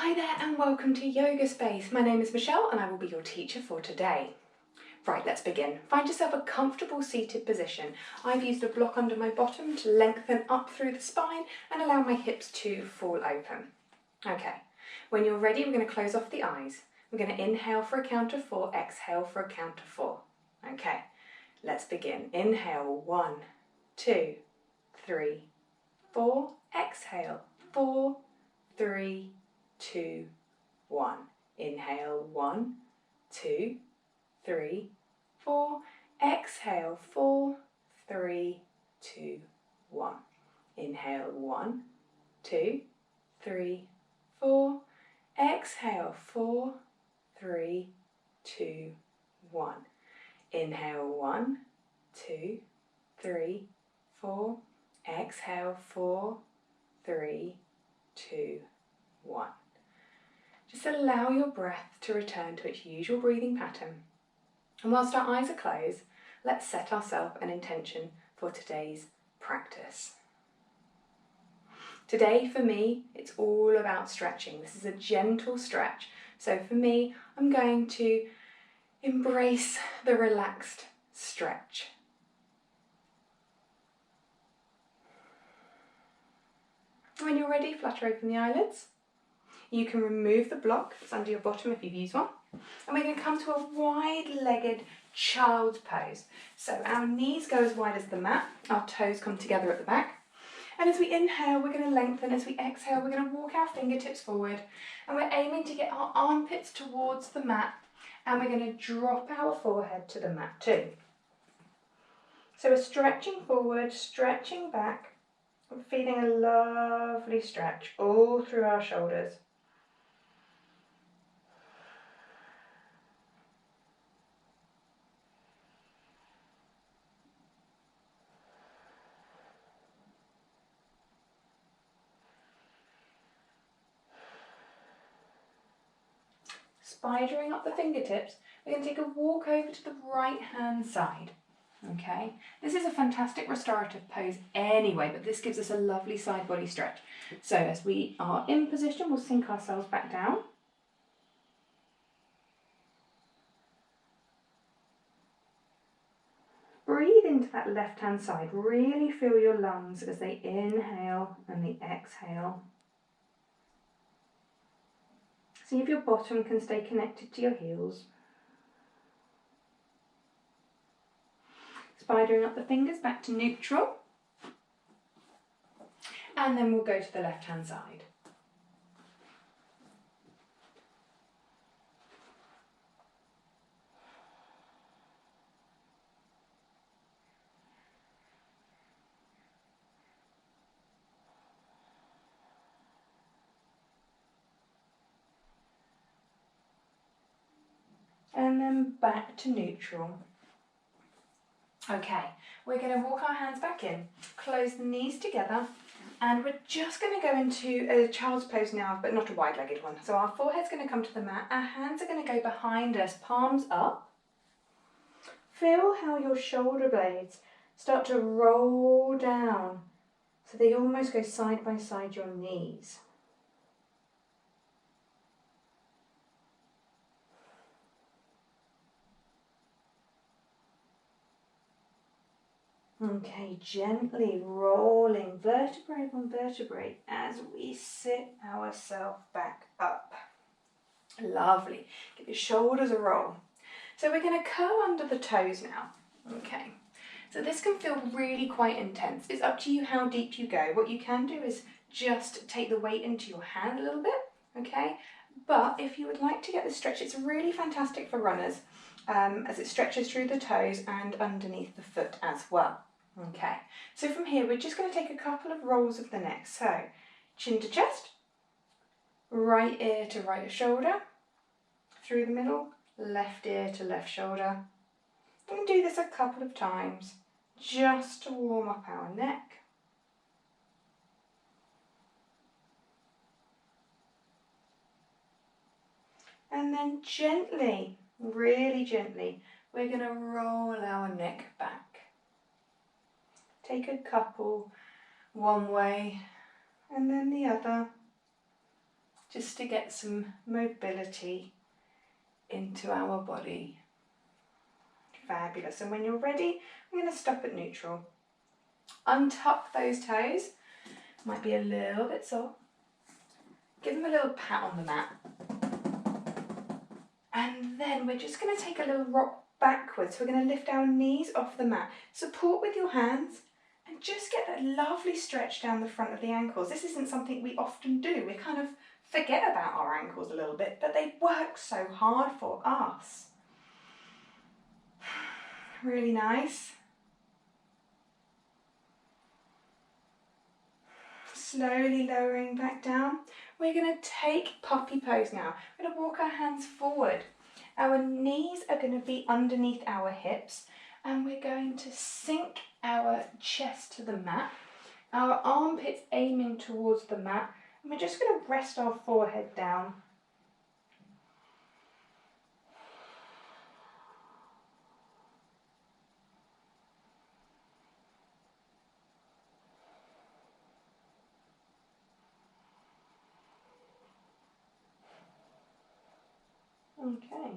Hi there and welcome to Yoga Space. My name is Michelle and I will be your teacher for today. Right, let's begin. Find yourself a comfortable seated position. I've used a block under my bottom to lengthen up through the spine and allow my hips to fall open. Okay, when you're ready, we're going to close off the eyes. We're going to inhale for a count of 4, exhale for a count of 4. Okay, let's begin. Inhale, 1, 2, 3, 4. Exhale, 4, 3, 2, 1. Inhale, 1, 2, 3, 4. Exhale, 4, 3, 2, 1. Inhale, 1, 2, 3, 4. Exhale, 4, 3, 2, 1. Inhale, 1, 2, 3, 4. Exhale, 4, 3, 2, 1. Just allow your breath to return to its usual breathing pattern. And whilst our eyes are closed, let's set ourselves an intention for today's practice. Today for me, it's all about stretching. This is a gentle stretch. So for me, I'm going to embrace the relaxed stretch. When you're ready, flutter open the eyelids. You can remove the block that's under your bottom if you've used one. And we're going to come to a wide-legged child's pose. So our knees go as wide as the mat, our toes come together at the back. And as we inhale, we're going to lengthen. As we exhale, we're going to walk our fingertips forward. And we're aiming to get our armpits towards the mat. And we're going to drop our forehead to the mat too. So we're stretching forward, stretching back. We're feeling a lovely stretch all through our shoulders. Spidering up the fingertips, we're going to take a walk over to the right hand side. Okay, this is a fantastic restorative pose anyway, but this gives us a lovely side body stretch. So as we are in position, we'll sink ourselves back down. Breathe into that left hand side. Really feel your lungs as they inhale and they exhale. See if your bottom can stay connected to your heels. Spidering up the fingers back to neutral. And then we'll go to the left hand side. And then back to neutral. Okay, we're going to walk our hands back in, close the knees together, and we're just going to go into a child's pose now, but not a wide-legged one. So our forehead's going to come to the mat, our hands are going to go behind us, palms up. Feel how your shoulder blades start to roll down, so they almost go side by side your knees. Okay, gently rolling vertebrae on vertebrae as we sit ourselves back up. Lovely. Give your shoulders a roll. So we're going to curl under the toes now. Okay. So this can feel really quite intense. It's up to you how deep you go. What you can do is just take the weight into your hand a little bit. Okay. But if you would like to get this stretch, it's really fantastic for runners as it stretches through the toes and underneath the foot as well. Okay, so from here we're just going to take a couple of rolls of the neck. So chin to chest, right ear to right shoulder, through the middle, left ear to left shoulder. We can do this a couple of times just to warm up our neck. And then gently, really gently, we're going to roll our neck back. Take a couple one way and then the other. just to get some mobility into our body. Fabulous. And when you're ready, I'm going to stop at neutral. Untuck those toes. Might be a little bit sore. Give them a little pat on the mat. And then we're just going to take a little rock backwards. We're going to lift our knees off the mat. Support with your hands and just get that lovely stretch down the front of the ankles. This isn't something we often do. We kind of forget about our ankles a little bit, but they work so hard for us. Really nice. Slowly lowering back down. We're going to take puppy pose now. We're going to walk our hands forward. Our knees are going to be underneath our hips and we're going to sink our chest to the mat. Our armpits aiming towards the mat and we're just going to rest our forehead down. Okay,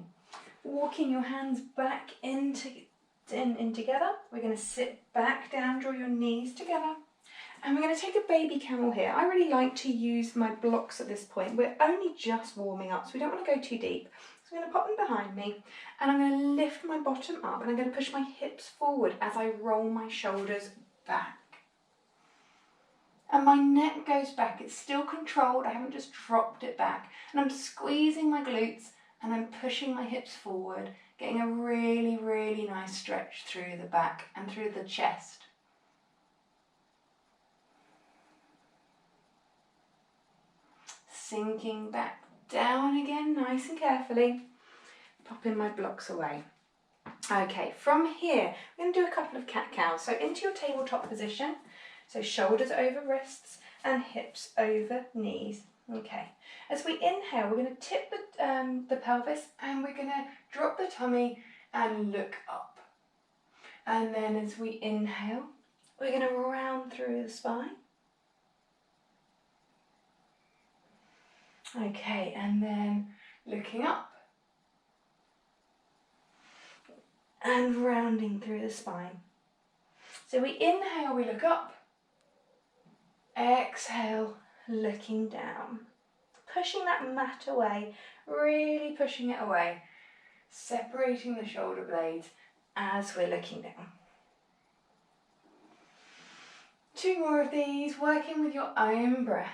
walking your hands back in together. We're going to sit back down, draw your knees together. And we're going to take a baby camel here. I really like to use my blocks at this point. We're only just warming up, so we don't want to go too deep. So I'm going to pop them behind me and I'm going to lift my bottom up and I'm going to push my hips forward as I roll my shoulders back. And my neck goes back. It's still controlled. I haven't just dropped it back. And I'm squeezing my glutes and I'm pushing my hips forward, getting a really, really nice stretch through the back and through the chest. Sinking back down again, nice and carefully. Popping my blocks away. Okay, from here, we're going to do a couple of cat-cows. So into your tabletop position. So shoulders over wrists and hips over knees. Okay, as we inhale, we're going to tip the pelvis and we're going to drop the tummy and look up. And then as we inhale, we're going to round through the spine. Okay, and then looking up and rounding through the spine. So we inhale, we look up. Exhale, looking down. Pushing that mat away, really pushing it away. Separating the shoulder blades as we're looking down. 2 more of these, working with your own breath.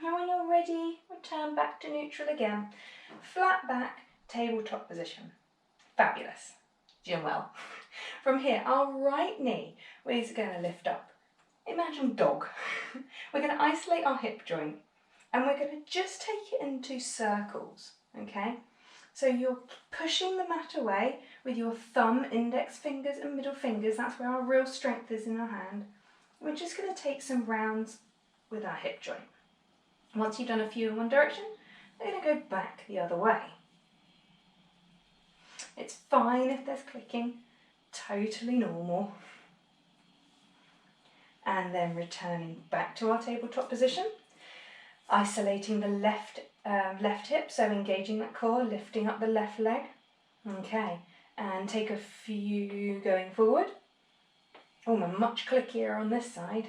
Now when you're ready, return back to neutral again. Flat back, tabletop position. Fabulous. Doing well. From here, our right knee is going to lift up. Imagine dog. We're going to isolate our hip joint and we're going to just take it into circles, okay? So you're pushing the mat away with your thumb, index fingers and middle fingers. That's where our real strength is in our hand. We're just going to take some rounds with our hip joint. Once you've done a few in one direction, we're going to go back the other way. It's fine if there's clicking, totally normal. And then returning back to our tabletop position, isolating the left hip, so engaging that core, lifting up the left leg. Okay, and take a few going forward. Oh, I'm much clickier on this side.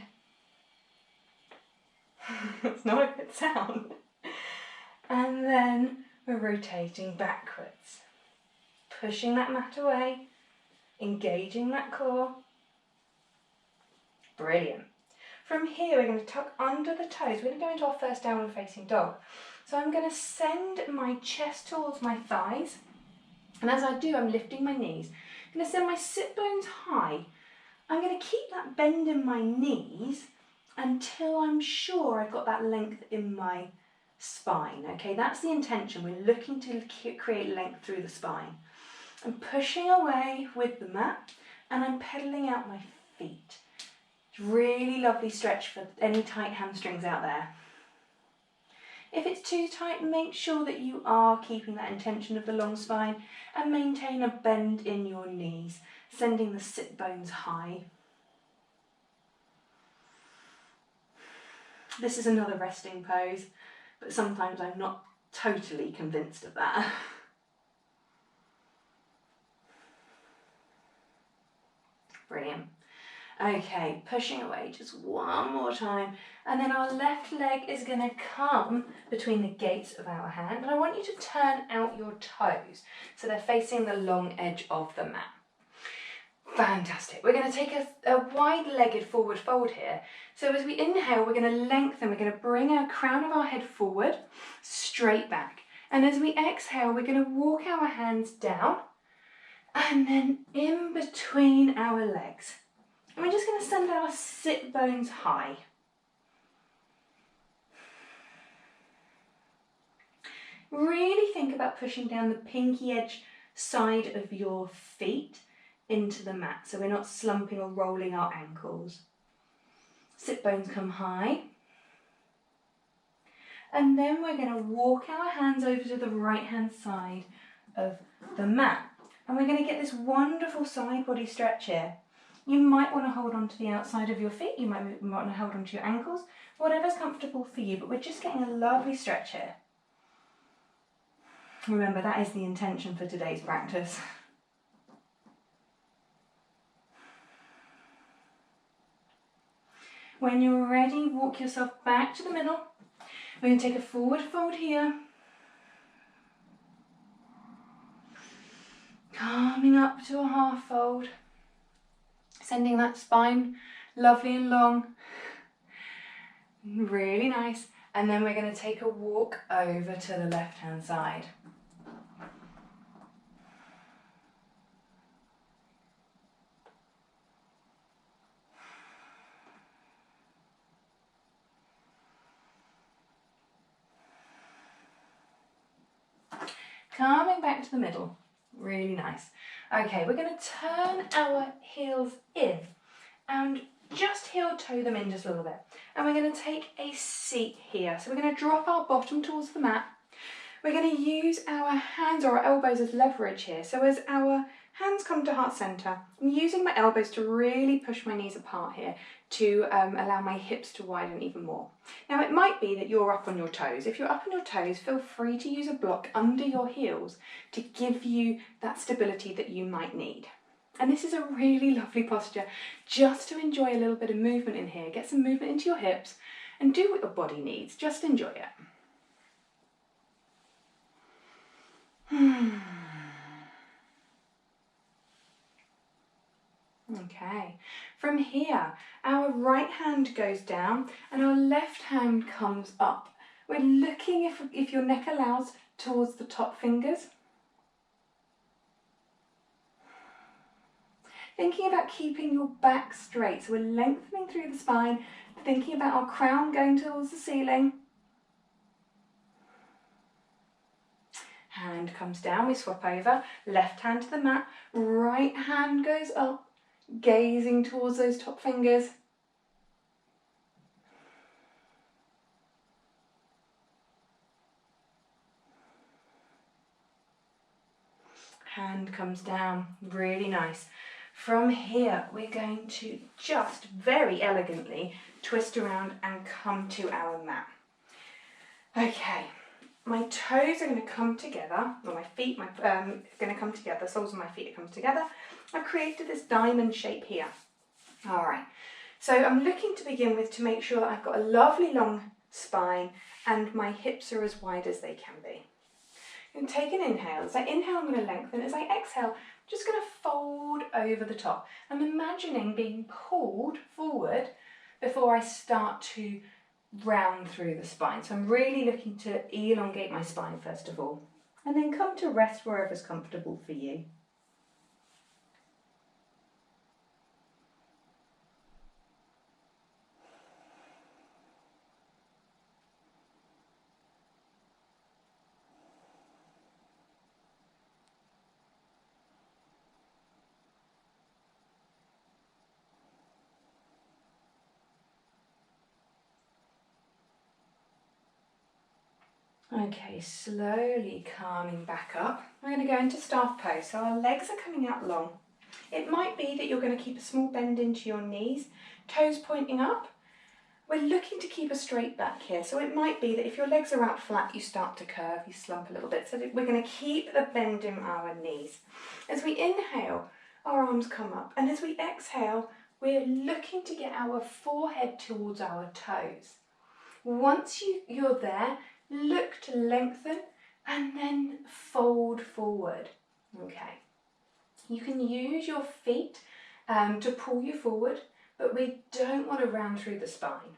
That's not a good sound. And then we're rotating backwards. Pushing that mat away, engaging that core. Brilliant. From here, we're going to tuck under the toes. We're going to go into our first downward facing dog. So I'm going to send my chest towards my thighs. And as I do, I'm lifting my knees. I'm going to send my sit bones high. I'm going to keep that bend in my knees until I'm sure I've got that length in my spine. Okay, that's the intention. We're looking to create length through the spine. I'm pushing away with the mat and I'm pedaling out my feet. Really lovely stretch for any tight hamstrings out there. If it's too tight, make sure that you are keeping that intention of the long spine and maintain a bend in your knees, sending the sit bones high. This is another resting pose, but sometimes I'm not totally convinced of that. Brilliant. Okay, pushing away just one more time, and then our left leg is going to come between the gates of our hand, and I want you to turn out your toes so they're facing the long edge of the mat. Fantastic. We're going to take a wide-legged forward fold here. So as we inhale, we're going to lengthen, we're going to bring our crown of our head forward, straight back. And as we exhale, we're going to walk our hands down and then in between our legs. And we're just going to send our sit bones high. Really think about pushing down the pinky edge side of your feet into the mat, so we're not slumping or rolling our ankles. Sit bones come high. And then we're going to walk our hands over to the right hand side of the mat. And we're going to get this wonderful side body stretch here. You might want to hold on to the outside of your feet, you might want to hold on to your ankles, whatever's comfortable for you, but we're just getting a lovely stretch here. Remember, that is the intention for today's practice. When you're ready, walk yourself back to the middle. We're going to take a forward fold here. Coming up to a half fold. Sending that spine lovely and long. Really nice. And then we're going to take a walk over to the left-hand side. Coming back to the middle, really nice. Okay, we're going to turn our heels in and just heel toe them in just a little bit. And we're going to take a seat here. So we're going to drop our bottom towards the mat. We're going to use our hands or our elbows as leverage here. So as our hands come to heart center, I'm using my elbows to really push my knees apart here to allow my hips to widen even more. Now it might be that you're up on your toes. If you're up on your toes, feel free to use a block under your heels to give you that stability that you might need. And this is a really lovely posture just to enjoy a little bit of movement in here. Get some movement into your hips and do what your body needs. Just enjoy it. Okay, from here, our right hand goes down and our left hand comes up. We're looking, if your neck allows, towards the top fingers. Thinking about keeping your back straight, so we're lengthening through the spine, thinking about our crown going towards the ceiling. Hand comes down, we swap over, left hand to the mat, right hand goes up, gazing towards those top fingers. Hand comes down, really nice. From here, we're going to just very elegantly twist around and come to our mat. Okay, my toes are going to come together, or my feet are going to come together, soles of my feet are coming together. I've created this diamond shape here. All right, so I'm looking to begin with to make sure that I've got a lovely long spine and my hips are as wide as they can be. I'm going to take an inhale. As I inhale, I'm going to lengthen. As I exhale, I'm just going to fold over the top. I'm imagining being pulled forward before I start to round through the spine. So I'm really looking to elongate my spine first of all, and then come to rest wherever's comfortable for you. Okay, slowly calming back up. We're going to go into staff pose. So our legs are coming out long. It might be that you're going to keep a small bend into your knees, toes pointing up. We're looking to keep a straight back here, so it might be that if your legs are out flat, you start to curve, you slump a little bit. So we're going to keep the bend in our knees. As we inhale, our arms come up, and as we exhale, we're looking to get our forehead towards our toes. Once you're there, look to lengthen and then fold forward. Okay. You can use your feet to pull you forward, but we don't want to round through the spine.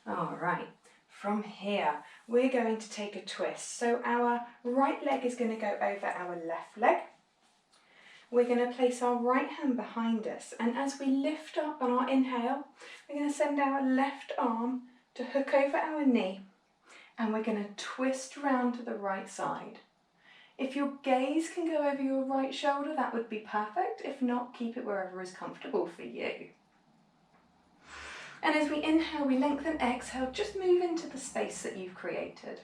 All right, from here, we're going to take a twist. So our right leg is going to go over our left leg. We're going to place our right hand behind us, and as we lift up on our inhale, we're going to send our left arm to hook over our knee, and we're going to twist round to the right side. If your gaze can go over your right shoulder, that would be perfect. If not, keep it wherever is comfortable for you. And as we inhale, we lengthen, exhale, just move into the space that you've created.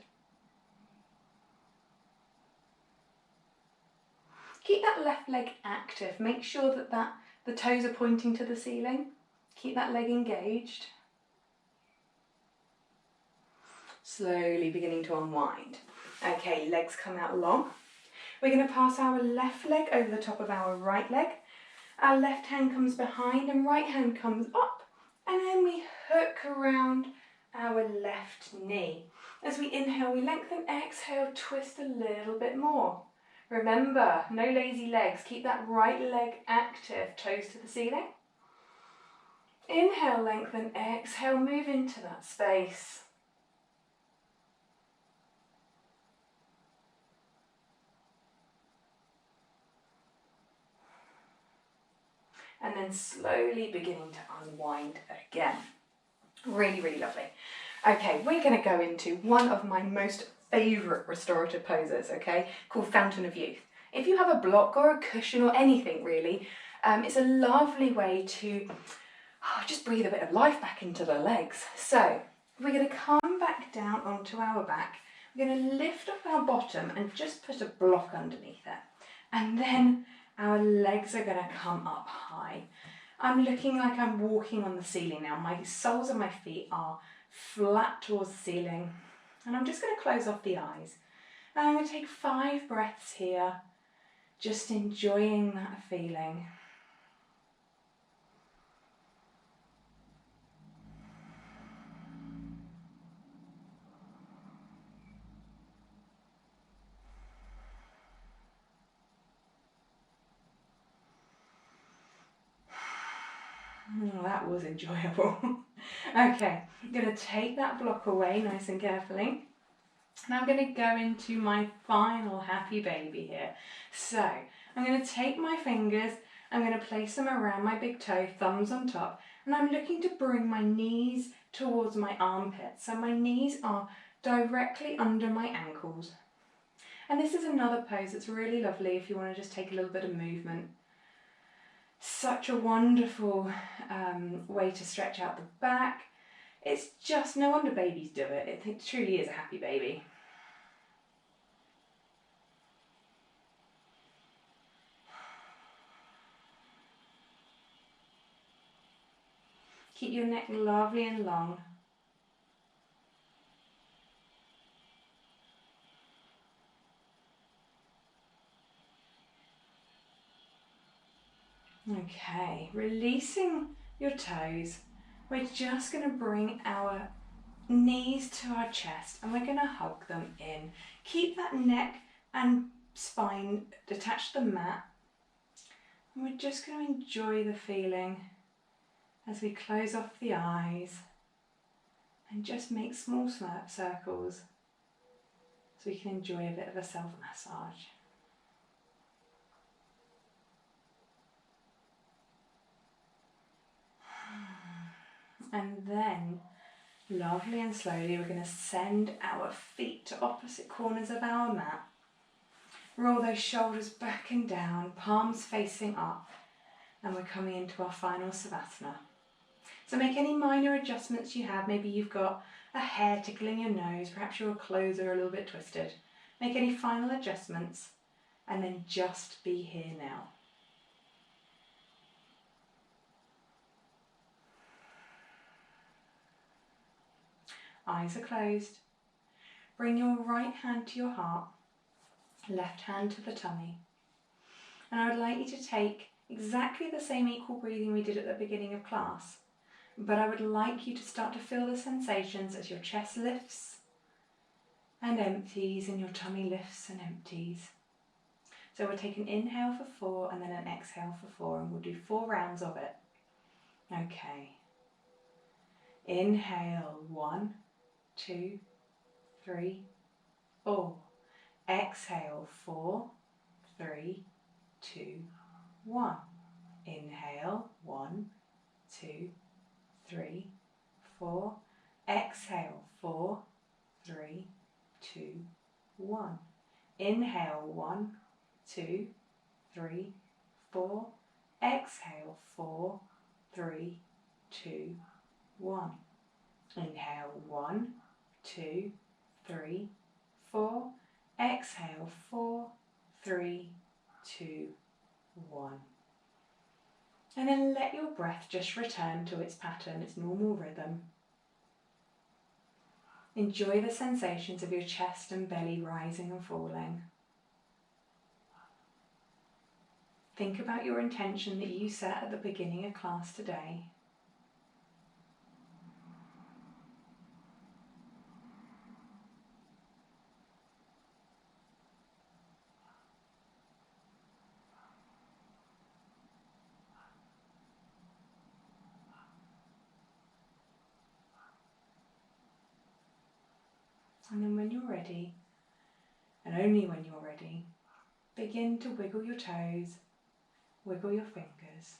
Keep that left leg active. Make sure that the toes are pointing to the ceiling. Keep that leg engaged. Slowly beginning to unwind. Okay, legs come out long. We're going to pass our left leg over the top of our right leg. Our left hand comes behind and right hand comes up. And then we hook around our left knee. As we inhale, we lengthen, exhale, twist a little bit more. Remember, no lazy legs. Keep that right leg active, toes to the ceiling. Inhale, lengthen, exhale, move into that space. And then slowly beginning to unwind again. Really, really lovely. Okay, we're going to go into one of my most favourite restorative poses, okay, called Fountain of Youth. If you have a block or a cushion or anything really, it's a lovely way to just breathe a bit of life back into the legs. So we're going to come back down onto our back. We're going to lift up our bottom and just put a block underneath it. And then our legs are going to come up high. I'm looking like I'm walking on the ceiling now. My soles of my feet are flat towards the ceiling. And I'm just going to close off the eyes. And I'm going to take 5 breaths here, just enjoying that feeling. Oh, that was enjoyable. Okay, I'm going to take that block away nice and carefully. And I'm going to go into my final happy baby here. So I'm going to take my fingers, I'm going to place them around my big toe, thumbs on top, and I'm looking to bring my knees towards my armpits. So my knees are directly under my ankles. And this is another pose that's really lovely if you want to just take a little bit of movement. Such a wonderful way to stretch out the back. It's just, no wonder babies do it. It truly is a happy baby. Keep your neck lovely and long. Okay, releasing your toes. We're just going to bring our knees to our chest and we're going to hug them in. Keep that neck and spine attached to the mat. And we're just going to enjoy the feeling as we close off the eyes and just make small circles so we can enjoy a bit of a self-massage. And then, lovely and slowly, we're going to send our feet to opposite corners of our mat. Roll those shoulders back and down, palms facing up, and we're coming into our final Savasana. So make any minor adjustments you have. Maybe you've got a hair tickling your nose, perhaps your clothes are a little bit twisted. Make any final adjustments and then just be here now. Eyes are closed. Bring your right hand to your heart, left hand to the tummy. And I would like you to take exactly the same equal breathing we did at the beginning of class, but I would like you to start to feel the sensations as your chest lifts and empties and your tummy lifts and empties. So we'll take an inhale for 4 and then an exhale for 4, and we'll do 4 rounds of it. Okay. Inhale, 1, 2, 3, 4. Exhale, 4, 3, 2, 1. Inhale, 1, 2, 3, 4. Exhale, 4, 3, 2, 1. Inhale, 1, 2, 3, 4. Exhale, 4, 3, 2, 1. Inhale, 1, 2, 3, 4. Exhale, 4, 3, 2, 1. And then let your breath just return to its pattern, its normal rhythm. Enjoy the sensations of your chest and belly rising and falling. Think about your intention that you set at the beginning of class today. And then when you're ready, and only when you're ready, begin to wiggle your toes, wiggle your fingers,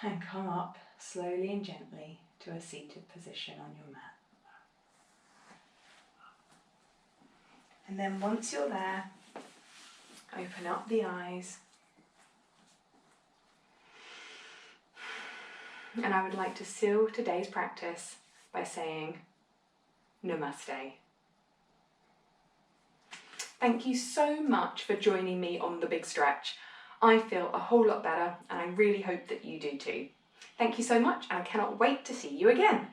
and come up slowly and gently to a seated position on your mat. And then once you're there, open up the eyes. And I would like to seal today's practice by saying Namaste. Thank you so much for joining me on the big stretch. I feel a whole lot better and I really hope that you do too. Thank you so much and I cannot wait to see you again.